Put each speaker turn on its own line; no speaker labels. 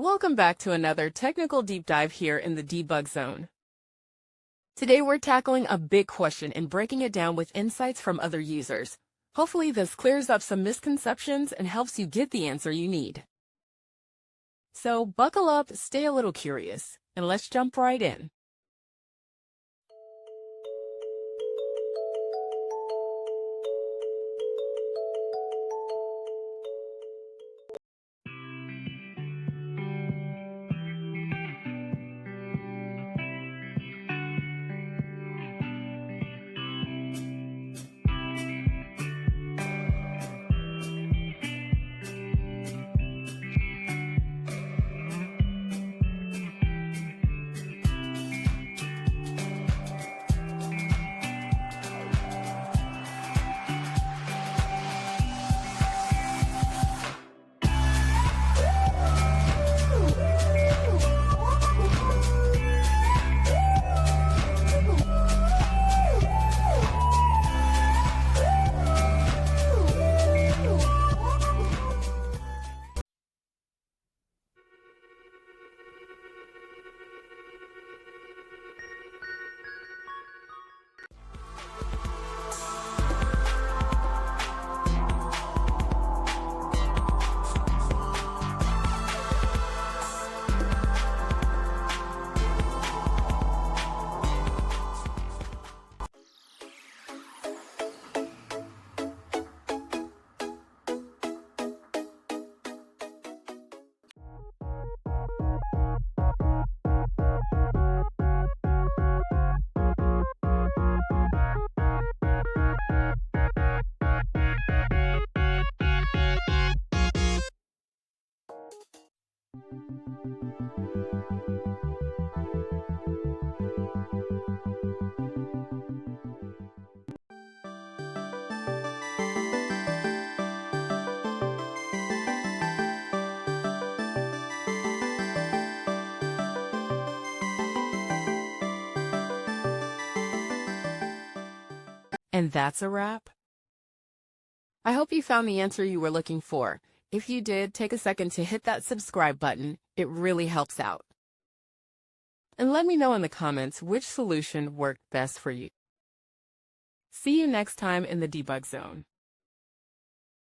Welcome back to another technical deep dive here in the debug zone. Today we're tackling a big question and breaking it down with insights from other users. Hopefully this clears up some misconceptions and helps you get the answer you need. So buckle up, stay a little curious, and let's jump right in. And that's a wrap. I hope you found the answer you were looking for. If you did, take a second to hit that subscribe button. It really helps out. And let me know in the comments which solution worked best for you. See you next time in the debug zone.